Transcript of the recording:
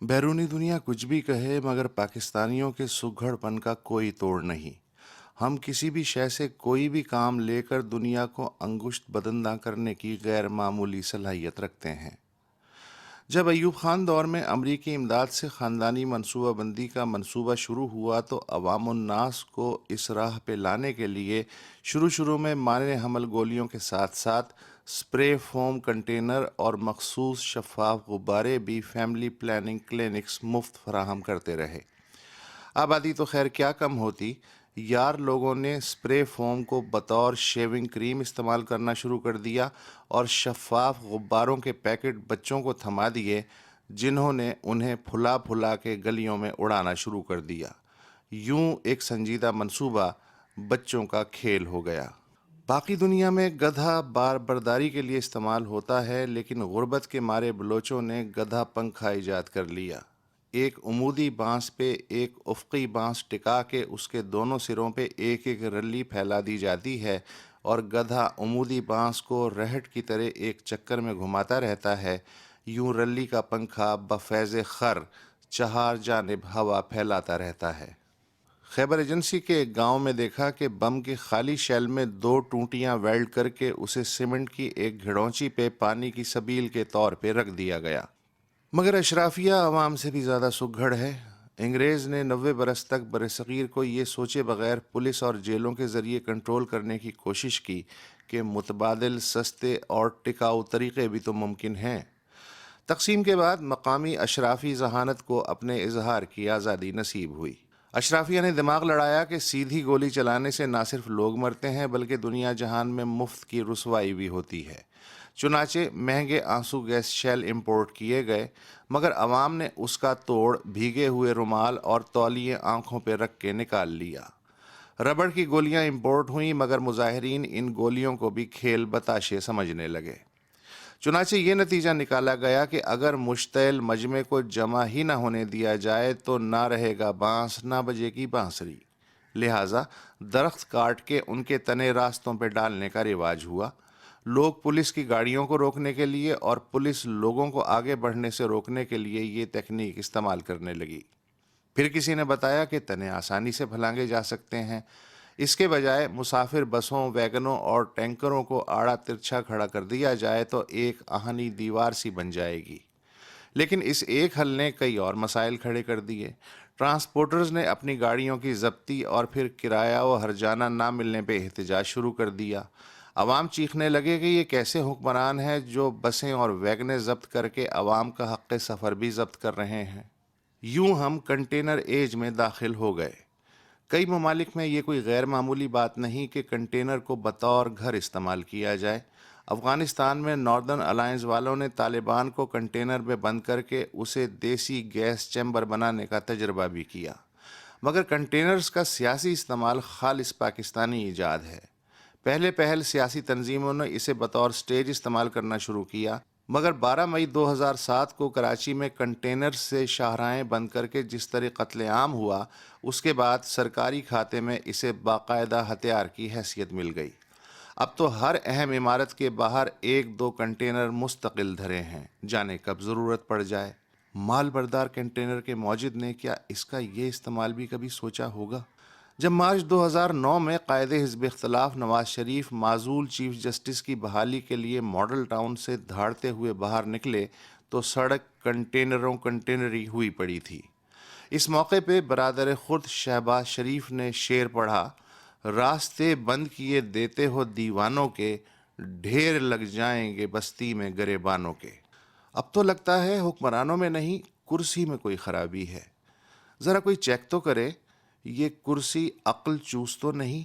بیرونی دنیا کچھ بھی کہے مگر پاکستانیوں کے سگڑپن کا کوئی توڑ نہیں۔ ہم کسی بھی شے سے کوئی بھی کام لے کر دنیا کو انگشت بدندہ کرنے کی غیر معمولی صلاحیت رکھتے ہیں۔ جب ایوب خان دور میں امریکی امداد سے خاندانی منصوبہ بندی کا منصوبہ شروع ہوا تو عوام الناس کو اس راہ پہ لانے کے لیے شروع میں مانع حمل گولیوں کے ساتھ ساتھ سپرے فوم کنٹینر اور مخصوص شفاف غبارے بھی فیملی پلاننگ کلینکس مفت فراہم کرتے رہے۔ آبادی تو خیر کیا کم ہوتی، یار لوگوں نے سپرے فوم کو بطور شیونگ کریم استعمال کرنا شروع کر دیا اور شفاف غباروں کے پیکٹ بچوں کو تھما دیے، جنہوں نے انہیں پھلا پھلا کے گلیوں میں اڑانا شروع کر دیا۔ یوں ایک سنجیدہ منصوبہ بچوں کا کھیل ہو گیا۔ باقی دنیا میں گدھا بار برداری کے لیے استعمال ہوتا ہے، لیکن غربت کے مارے بلوچوں نے گدھا پنکھا ایجاد کر لیا۔ ایک عمودی بانس پہ ایک افقی بانس ٹکا کے اس کے دونوں سروں پہ ایک ایک رلی پھیلا دی جاتی ہے اور گدھا عمودی بانس کو رہٹ کی طرح ایک چکر میں گھماتا رہتا ہے۔ یوں رلی کا پنکھا بفیض خر چہار جانب ہوا پھیلاتا رہتا ہے۔ خیبر ایجنسی کے ایک گاؤں میں دیکھا کہ بم کی خالی شیل میں 2 ٹوٹیاں ویلڈ کر کے اسے سیمنٹ کی ایک گھڑونچی پہ پانی کی سبیل کے طور پہ رکھ دیا گیا۔ مگر اشرافیہ عوام سے بھی زیادہ سگڑ ہے۔ انگریز نے 90 برس تک برصغیر کو یہ سوچے بغیر پولیس اور جیلوں کے ذریعے کنٹرول کرنے کی کوشش کی کہ متبادل، سستے اور ٹکاؤ طریقے بھی تو ممکن ہیں۔ تقسیم کے بعد مقامی اشرافی ذہانت کو اپنے اظہار کی آزادی نصیب ہوئی۔ اشرافیہ نے دماغ لڑایا کہ سیدھی گولی چلانے سے نہ صرف لوگ مرتے ہیں بلکہ دنیا جہان میں مفت کی رسوائی بھی ہوتی ہے۔ چنانچہ مہنگے آنسو گیس شیل امپورٹ کیے گئے، مگر عوام نے اس کا توڑ بھیگے ہوئے رومال اور تولیے آنکھوں پہ رکھ کے نکال لیا۔ ربڑ کی گولیاں امپورٹ ہوئیں، مگر مظاہرین ان گولیوں کو بھی کھیل بتاشے سمجھنے لگے۔ چنانچہ یہ نتیجہ نکالا گیا کہ اگر مشتعل مجمع کو جمع ہی نہ ہونے دیا جائے تو نہ رہے گا بانس، نہ بجے گی بانسری۔ لہٰذا درخت کاٹ کے ان کے تنے راستوں پہ ڈالنے کا رواج ہوا۔ لوگ پولیس کی گاڑیوں کو روکنے کے لیے اور پولیس لوگوں کو آگے بڑھنے سے روکنے کے لیے یہ تکنیک استعمال کرنے لگی۔ پھر کسی نے بتایا کہ تنے آسانی سے پھلانگے جا سکتے ہیں۔ اس کے بجائے مسافر بسوں، ویگنوں اور ٹینکروں کو آڑا ترچھا کھڑا کر دیا جائے تو ایک آہنی دیوار سی بن جائے گی۔ لیکن اس ایک حل نے کئی اور مسائل کھڑے کر دیے۔ ٹرانسپورٹرز نے اپنی گاڑیوں کی ضبطی اور پھر کرایہ و ہرجانہ نہ ملنے پہ احتجاج شروع کر دیا۔ عوام چیخنے لگے کہ یہ کیسے حکمران ہیں جو بسیں اور ویگنیں ضبط کر کے عوام کا حق سفر بھی ضبط کر رہے ہیں۔ یوں ہم کنٹینر ایج میں داخل ہو گئے۔ کئی ممالک میں یہ کوئی غیر معمولی بات نہیں کہ کنٹینر کو بطور گھر استعمال کیا جائے۔ افغانستان میں ناردرن الائنس والوں نے طالبان کو کنٹینر میں بند کر کے اسے دیسی گیس چیمبر بنانے کا تجربہ بھی کیا۔ مگر کنٹینرز کا سیاسی استعمال خالص پاکستانی ایجاد ہے۔ پہل سیاسی تنظیموں نے اسے بطور سٹیج استعمال کرنا شروع کیا، مگر 12 مئی 2007 کو کراچی میں کنٹینر سے شاہراہیں بند کر کے جس طرح قتل عام ہوا، اس کے بعد سرکاری کھاتے میں اسے باقاعدہ ہتھیار کی حیثیت مل گئی۔ اب تو ہر اہم عمارت کے باہر 1-2 کنٹینر مستقل دھرے ہیں، جانے کب ضرورت پڑ جائے۔ مال بردار کنٹینر کے موجد نے کیا اس کا یہ استعمال بھی کبھی سوچا ہوگا؟ جب مارچ 2009 میں قائد حزب اختلاف نواز شریف معزول چیف جسٹس کی بحالی کے لیے ماڈل ٹاؤن سے دھاڑتے ہوئے باہر نکلے تو سڑک کنٹینری ہوئی پڑی تھی۔ اس موقع پہ برادر خود شہباز شریف نے شعر پڑھا: راستے بند کیے دیتے ہو دیوانوں کے، ڈھیر لگ جائیں گے بستی میں گریبانوں کے۔ اب تو لگتا ہے حکمرانوں میں نہیں، کرسی میں کوئی خرابی ہے۔ ذرا کوئی چیک تو کرے، یہ کرسی عقل چوس تو نہیں؟